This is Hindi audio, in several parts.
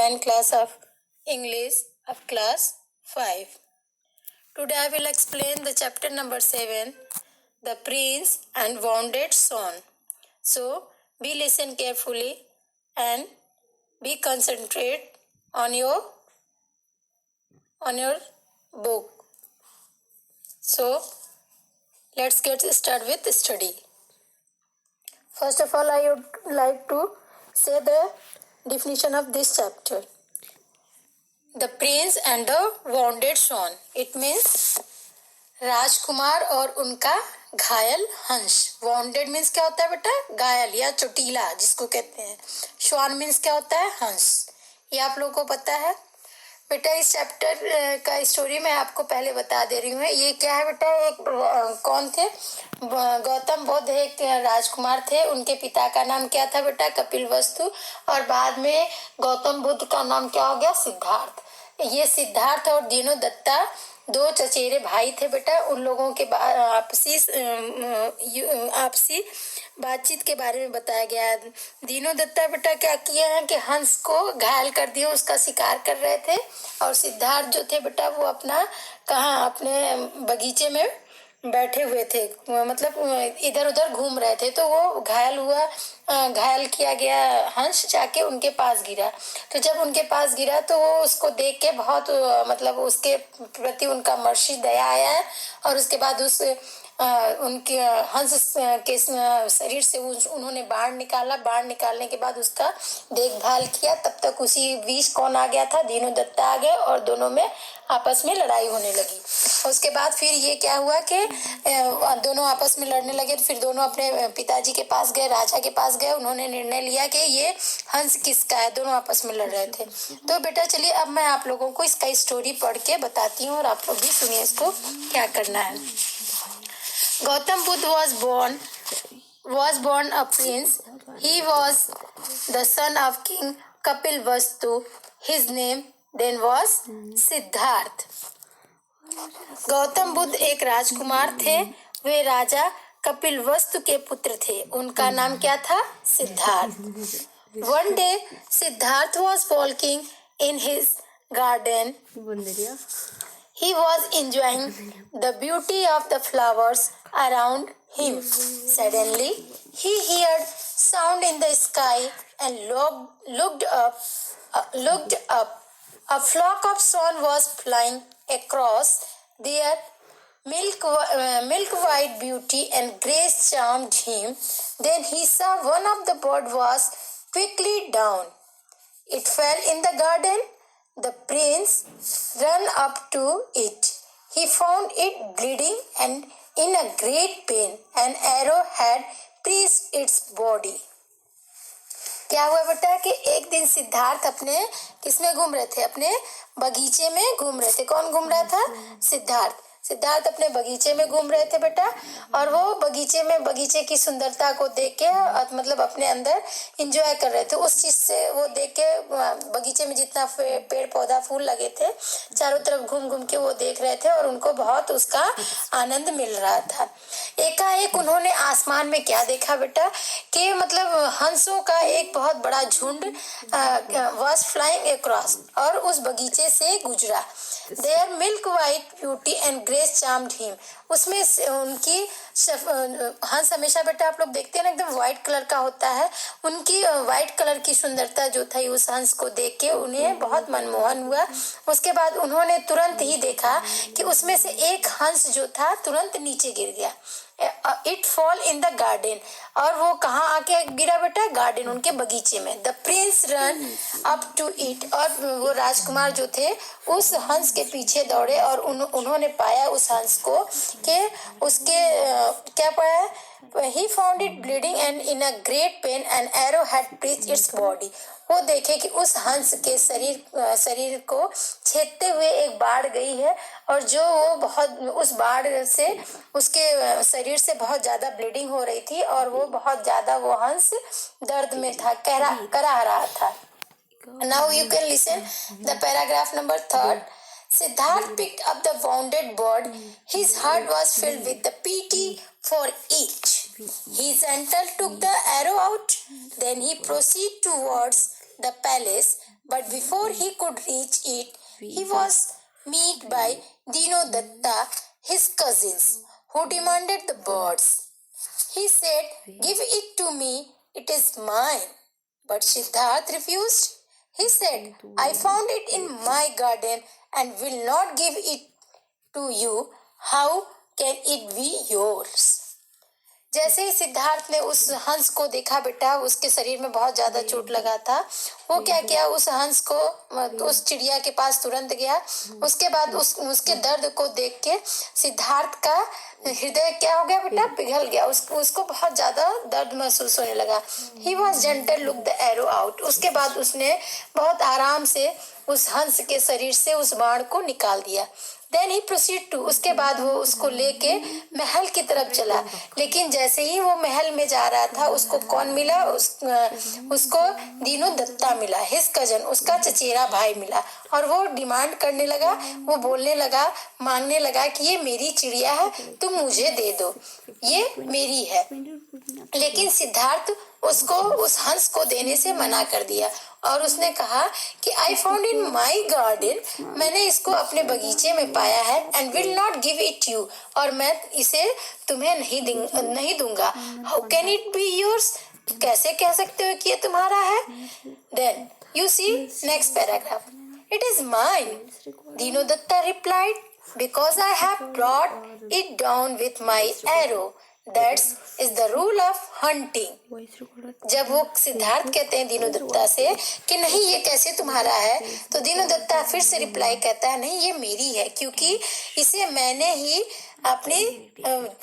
online class of English of class 5. Today I will explain the chapter number 7, The Prince and Wounded Swan. So be listen carefully and be concentrate on your book. So let's get started with study. First of all, I would like to say the definition of this chapter. The Prince and the Wounded Swan. It means राजकुमार और उनका घायल हंस. Wounded means क्या होता है बेटा? घायल या चोटीला जिसको कहते हैं. Swan means क्या होता है? हंस. ये आप लोगों को पता है बेटा. इस चैप्टर का स्टोरी मैं आपको पहले बता दे रही हूँ. ये क्या है बेटा? एक कौन थे? गौतम बुद्ध एक राजकुमार थे. उनके पिता का नाम क्या था बेटा? कपिलवस्तु. और बाद में गौतम बुद्ध का नाम क्या हो गया? सिद्धार्थ. ये सिद्धार्थ और दीनो दत्ता दो चचेरे भाई थे बेटा. उन लोगों के आपसी बातचीत के बारे में बताया गया है. दीनो दत्ता बेटा क्या किया है कि हंस को घायल कर दिया, उसका शिकार कर रहे थे. और सिद्धार्थ जो थे बेटा वो अपने बगीचे में बैठे हुए थे, मतलब इधर उधर घूम रहे थे. तो वो घायल किया गया हंस जाके उनके पास गिरा. तो जब उनके पास गिरा तो वो उसको देख के बहुत मतलब उसके प्रति उनका मर्शी दया आया है. और उसके बाद उनके हंस के शरीर से उन्होंने बाण निकाला. बाण निकालने के बाद उसका देखभाल किया. तब तक उसी बीच कौन आ गया था? दीनो दत्ता आ गए और दोनों में आपस में लड़ाई होने लगी. उसके बाद फिर ये क्या हुआ कि दोनों आपस में लड़ने लगे. तो फिर दोनों अपने पिताजी के पास गए, राजा के पास गए. उन्होंने निर्णय लिया कि ये हंस किसका है. दोनों आपस में लड़ रहे थे. तो बेटा चलिए अब मैं आप लोगों को इसका स्टोरी पढ़ के बताती हूँ और आप लोग भी सुनिए इसको क्या करना है. Gautam Buddha was born a prince. He was the son of King Kapilvastu. His name then was Siddharth. Gautam Buddha एक राजकुमार थे. वे राजा कपिलवस्तु के पुत्र थे. उनका नाम क्या था? Siddharth. One day Siddharth was walking in his garden. He was enjoying the beauty of the flowers around him. Suddenly, he heard sound in the sky and looked up. A flock of swans was flying across. Their milk white beauty and grace charmed him. Then he saw one of the birds was quickly down. It fell in the garden. The prince ran up to it. He found it bleeding and in a great pain. An arrow had pierced its body. क्या हुआ बेटा कि एक दिन सिद्धार्थ अपने किसमें घूम रहे थे? अपने बगीचे में घूम रहे थे. कौन घूम रहा था? सिद्धार्थ अपने बगीचे में घूम रहे थे बेटा. और वो बगीचे की सुंदरता को देख के मतलब अपने अंदर एंजॉय कर रहे थे. उस चीज से वो देख के बगीचे में जितना पेड़ पौधा फूल लगे थे चारों तरफ घूम घूम के वो देख रहे थे और उनको बहुत उसका आनंद मिल रहा था. एकाएक उन्होंने आसमान में क्या देखा बेटा कि मतलब हंसों का एक बहुत बड़ा झुंड was flying across और उस बगीचे से गुजरा. Their milk white beauty and grace charmed him. उसमें उनकी हंस हमेशा बेटा आप लोग देखते हैं ना एकदम व्हाइट कलर का होता है. उनकी व्हाइट कलर की सुंदरता जो था उस हंस को देख के उन्हें बहुत मनमोहन हुआ. उसके बाद उन्होंने तुरंत ही देखा कि उसमें से एक हंस जो था तुरंत नीचे गिर गया. It fall in the garden. और वो कहाँ आके गिरा बेटा? गार्डन, उनके बगीचे में. The prince ran up to it. और वो राजकुमार जो थे उस हंस के पीछे दौड़े और उन्होंने पाया उस हंस को कि उसके क्या पाया? He found it bleeding and in a great pain an arrow had pierced its body. वो देखे कि उस हंस के शरीर को छेदते हुए एक बाढ़ गई है और जो वो बहुत उस बाढ़ से उसके शरीर से बहुत ज्यादा ब्लीडिंग हो रही थी और वो बहुत ज्यादा वो हंस दर्द में था, करा रहा था. Now you can listen the paragraph number 3. Siddharth picked up the wounded bird. His heart was filled with the pity for it. He gently took the arrow out. Then he proceeded towards the palace. But before he could reach it, he was met by Dinodatta, his cousins, who demanded the birds. He said, "Give it to me, it is mine." But Siddharth refused. He said, "I found it in my garden and will not give it to you. How can it be yours?" जैसे ही सिद्धार्थ ने उस हंस को देखा बेटा, उसके शरीर में बहुत ज्यादा चोट लगा था। वो क्या किया, उस हंस को उस चिड़िया के पास तुरंत गया। उसके बाद उसके दर्द को देख के सिद्धार्थ का हृदय क्या हो गया बेटा, पिघल गया। उसको बहुत ज्यादा दर्द महसूस होने लगा। He was gentle look the arrow out. उसके बाद उसने बहुत आराम से उस हंस के शरीर से उस बाण को निकाल दिया। Then he proceed to, उसके बाद वो उसको लेके महल की तरफ चला। लेकिन जैसे ही वो महल में जा रहा था, उसको कौन मिला, उसको दीनोदत्ता मिला, हिज कजन, उसका चचेरा भाई मिला। और वो डिमांड करने लगा, वो बोलने लगा, मांगने लगा कि ये मेरी चिड़िया है, तुम मुझे दे दो, ये मेरी है। लेकिन सिद्धार्थ उसको उस हंस को देने से मना कर दिया और उसने कहा कि I found in my garden, मैंने इसको अपने बगीचे में पाया है, and will not give it you, और मैं इसे तुम्हें नहीं दूंगा। How can it be yours, कैसे कह सकते हो कि ये तुम्हारा है? Then you see next paragraph, it is mine, दीनोदत्ता replied, because I have brought it down with my arrow, that's is the rule of hunting. जब वो सिद्धार्थ कहते हैं दीनोदत्ता से कि नहीं ये कैसे तुम्हारा है, तो दीनोदत्ता फिर से रिप्लाई कहता है, नहीं ये मेरी है, क्योंकि इसे मैंने ही अपने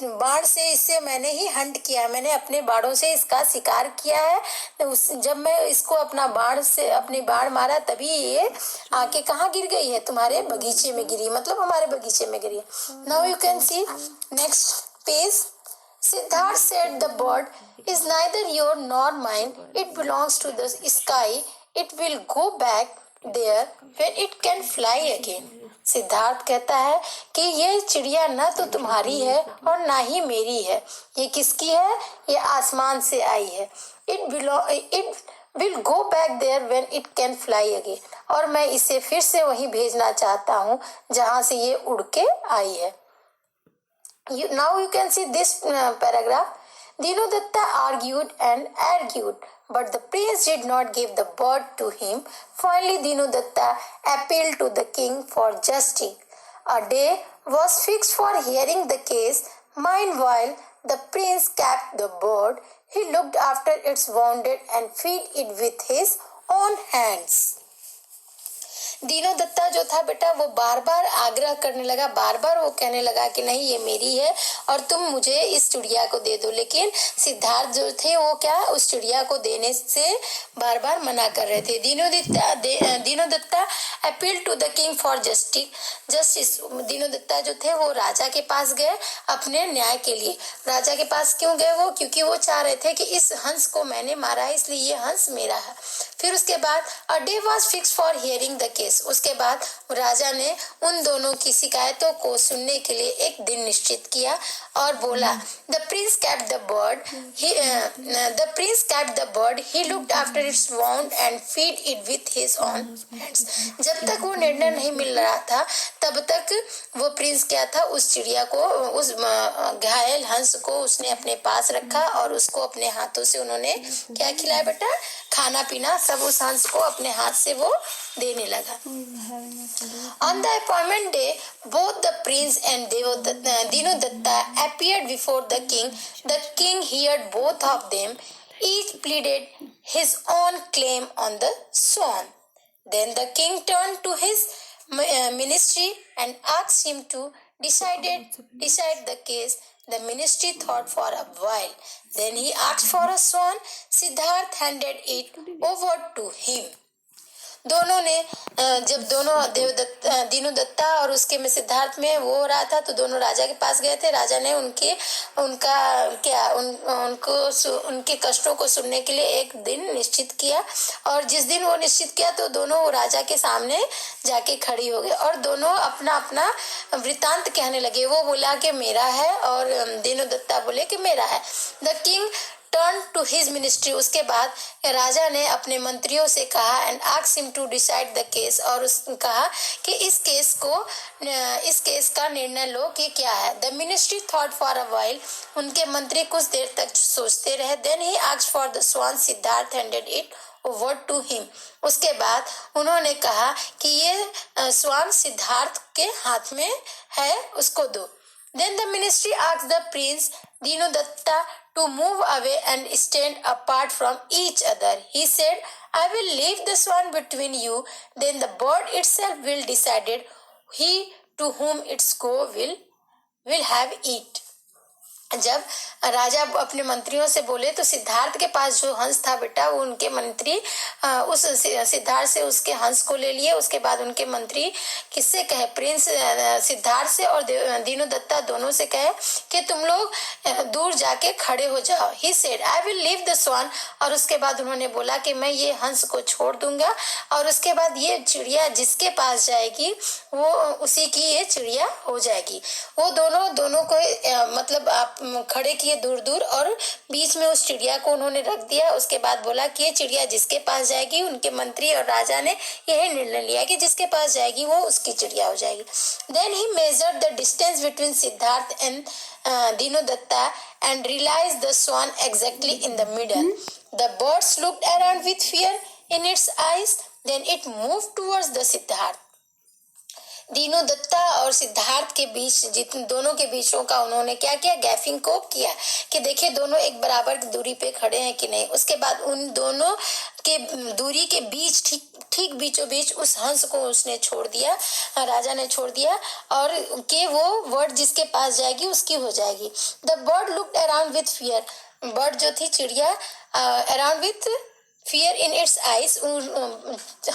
बाण से, इससे मैंने ही हंट किया, मैंने अपने बाणों से इसका शिकार किया है। तो जब मैं इसको अपने बाण मारा, तभी ये आके कहाँ गिर गई है, तुम्हारे बगीचे में गिरी, मतलब हमारे बगीचे में गिरी। Now you can see next page. Siddharth said, "The bird is neither your nor mine. It belongs to the sky. It will go back there when it can fly again." Siddharth कहता है कि ये चिड़िया ना तो तुम्हारी है और ना ही मेरी है, ये किसकी है, ये आसमान से आई है। It will go back there when it can fly again, और मैं इसे फिर से वहीं भेजना चाहता हूँ जहाँ से ये उड़ के आई है। Now you can see this paragraph. Dinodatta argued and argued, but the prince did not give the bird to him. Finally, Dinodatta appealed to the king for justice. A day was fixed for hearing the case. Meanwhile, the prince kept the bird. He looked after its wounded and fed it with his own hands. दीनोदत्ता जो था बेटा, वो बार बार आग्रह करने लगा, बार बार वो कहने लगा कि नहीं ये मेरी है और तुम मुझे इस चिड़िया को दे दो। लेकिन सिद्धार्थ जो थे वो क्या, उस चिड़िया को देने से बार बार मना कर रहे थे। Dinodatta appeal to the king for justice. Dinodatta जो थे वो राजा के पास गए अपने न्याय के लिए। राजा के पास क्यों गए वो, क्योंकि वो चाह रहे थे कि इस हंस को मैंने मारा है, इसलिए ये हंस मेरा है। फिर उसके बाद a day was fix for hearing the case. उसके बाद राजा ने उन दोनों की शिकायतों को सुनने के लिए एक दिन निश्चित किया और बोला, the Prince kept the bird, he looked after it's wound and feed it with his own hands. जब तक वो निर्णय नहीं मिल रहा था, तब तक वो प्रिंस क्या था, उस चिड़िया को, उस घायल हंस को उसने अपने पास रखा और उसको अपने हाथों से उन्होंने क्या खिलाया बेटा, खाना पीना सब उस हंस को अपने हाथ से वो देने लगा। On the appointment day, both the prince and Dinodatta appeared before the king. The king heard both of them. Each pleaded his own claim on the swan. Then the king turned to his ministry and asked him to decide the case. The ministry thought for a while. Then he asked for a swan. Siddharth handed it over to him. दोनों ने जब दोनों दीनोदत्ता और उसके में सिद्धार्थ में वो हो रहा था, तो दोनों राजा के पास गए थे। राजा ने उनके कष्टों को सुनने के लिए एक दिन निश्चित किया, और जिस दिन वो निश्चित किया तो दोनों राजा के सामने जाके खड़ी हो गए और दोनों अपना अपना वृतांत कहने लगे। वो बोला कि मेरा है और दीनोदत्ता बोले कि मेरा है। The king turn to his ministry, उसके बाद राजा ने अपने मंत्रियों से कहा and asked him to decide the case, और उसने कहा कि इस केस का निर्णय लो कि क्या है। The ministry thought for a while, उनके मंत्री कुछ देर तक सोचते रहे। Then he asked for the swan, Siddhartha handed it over to him, उसके बाद उन्होंने कहा कि ये स्वान सिद्धार्थ के हाथ में है, उसको दो। Then the ministry asked the prince Dinodatta to move away and stand apart from each other. He said, I will leave the swan between you, then the bird itself will decide it. He to whom its go will have it. जब राजा अपने मंत्रियों से बोले तो सिद्धार्थ के पास जो हंस था बेटा, वो उनके मंत्री उस सिद्धार्थ से उसके हंस को ले लिए। उसके बाद उनके मंत्री किससे कहे, प्रिंस सिद्धार्थ से और दीनोदत्ता दोनों से कहे कि तुम लोग दूर जाके खड़े हो जाओ। He said I will leave the swan, और उसके बाद उन्होंने बोला कि मैं ये हंस को छोड़ दूंगा, और उसके बाद ये चिड़िया जिसके पास जाएगी वो उसी की ये चिड़िया हो जाएगी। वो दोनों को मतलब आप खड़े किए दूर दूर, और बीच में उस चिड़िया को उन्होंने रख दिया। उसके बाद बोला कि ये चिड़िया जिसके पास जाएगी, उनके मंत्री और राजा ने यही निर्णय लिया कि जिसके पास जाएगी वो उसकी चिड़िया हो जाएगी। Then he measured the distance between Siddhartha and Dinodatta and realized the swan exactly in the middle. The birds looked around with fear in its eyes. Then it moved towards the Siddharth. दीनोदत्ता और सिद्धार्थ के बीच जितने दोनों के बीचों का उन्होंने क्या किया, गैफिंग को किया कि देखिए दोनों एक बराबर की दूरी पे खड़े हैं कि नहीं। उसके बाद उन दोनों के दूरी के बीच ठीक बीचों बीच उस हंस को उसने छोड़ दिया, राजा ने छोड़ दिया, और कि वो बर्ड जिसके पास जाएगी उसकी हो जाएगी। The bird looked around with fear, bird जो थी चिड़िया around with fear in its eyes,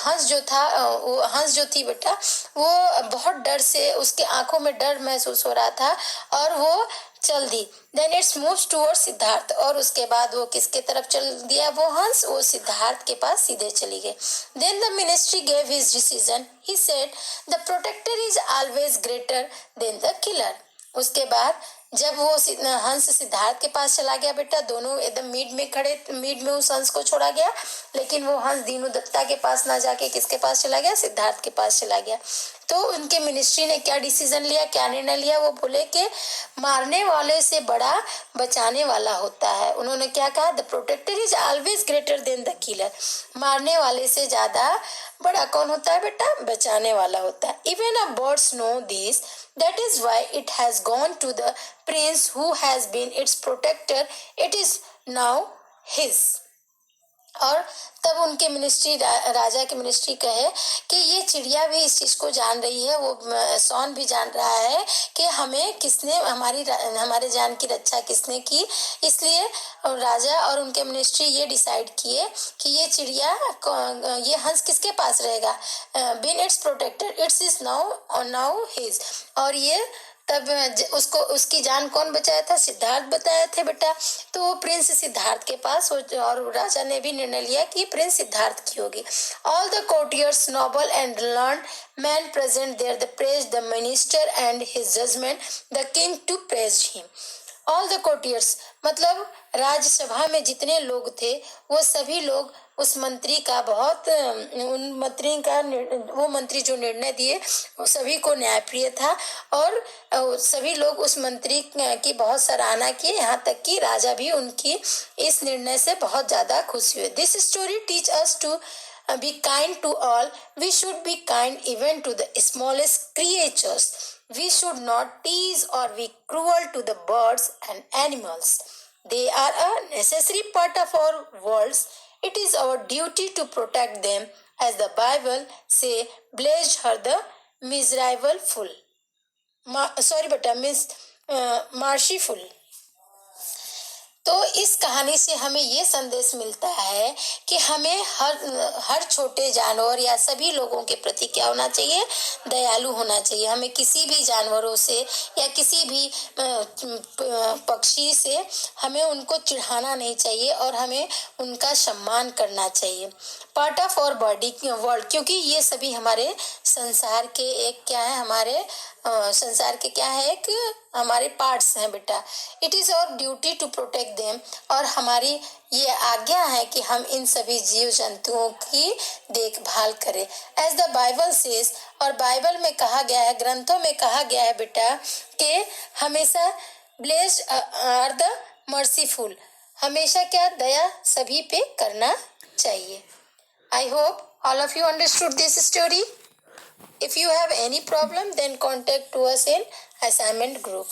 हंस जो थी बेटा वो बहुत डर से, उसके आंखों में डर महसूस हो रहा था और वो चल दी। Then it's moves towards Siddhartha, और उसके बाद वो किसके तरफ चल दिया, वो हंस वो सिद्धार्थ के पास सीधे चली गई। Then the ministry gave his decision, he said the protector is always greater than the killer. उसके बाद जब वो हंस सिद्धार्थ के पास चला गया बेटा, दोनों एकदम मीड में उस हंस को छोड़ा गया, लेकिन वो हंस दीनोदत्ता के पास ना जाके किसके पास चला गया, सिद्धार्थ के पास चला गया। तो उनके मिनिस्ट्री ने क्या डिसीजन लिया, क्या निर्णय लिया, वो बोले कि मारने वाले से बड़ा बचाने वाला होता है। उन्होंने क्या कहा, the protector is always greater than the killer, मारने वाले से ज्यादा बड़ा कौन होता है बेटा, बचाने वाला होता है। Even a birds know this, that is why it has gone to the prince who has been its protector, it is now his। और तब उनके मिनिस्ट्री राजा की मिनिस्ट्री कहे कि ये चिड़िया भी इस चीज को जान रही है, वो सौन भी जान रहा है कि हमें किसने हमारे जान की रक्षा किसने की। इसलिए राजा और उनके मिनिस्ट्री ये डिसाइड किए कि ये चिड़िया ये हंस किसके पास रहेगा, been its protector, its is now his. और ये तब उसकी जान कौन बचाया था, सिद्धार्थ बताया थे बेटा। तो वो प्रिंस सिद्धार्थ के पास, और राजा ने भी निर्णय लिया कि प्रिंस सिद्धार्थ की होगी। All the courtiers, noble and learned man present there the praise the minister and his judgement, the king to praise him. All the courtiers मतलब राज्यसभा में जितने लोग थे वो सभी लोग उस मंत्री का बहुत उन मंत्री का वो मंत्री जो निर्णय दिए वो सभी को न्यायप्रिय था, और सभी लोग उस मंत्री की बहुत सराहना की, यहाँ तक कि राजा भी उनकी इस निर्णय से बहुत ज्यादा खुश हुए। This story teach us to be kind to all. We should be kind even to the smallest creatures. We should not tease or be cruel to the birds and animals. They are a necessary part of our worlds. It is our duty to protect them, as the Bible say, blessed her the miserable merciful. तो इस कहानी से हमें ये संदेश मिलता है कि हमें हर छोटे जानवर या सभी लोगों के प्रति क्या होना चाहिए, दयालु होना चाहिए। हमें किसी भी जानवरों से या किसी भी पक्षी से हमें उनको चिढ़ाना नहीं चाहिए और हमें उनका सम्मान करना चाहिए। पार्ट ऑफ और बॉडी वर्ल्ड, क्योंकि ये सभी हमारे संसार के एक क्या है, हमारे संसार के क्या है कि हमारे पार्ट्स हैं बेटा। It is our duty to protect them, और हमारी ये आज्ञा है कि हम इन सभी जीव जंतुओं की देखभाल करें। एज द बाइबल सेज, और बाइबल में कहा गया है, ग्रंथों में कहा गया है बेटा कि हमेशा ब्लेस्ड आर द मर्सीफुल, हमेशा क्या दया सभी पे करना चाहिए। I hope all of you understood this story. If you have any problem, then contact to us in assignment group.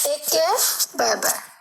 Take care. Bye bye.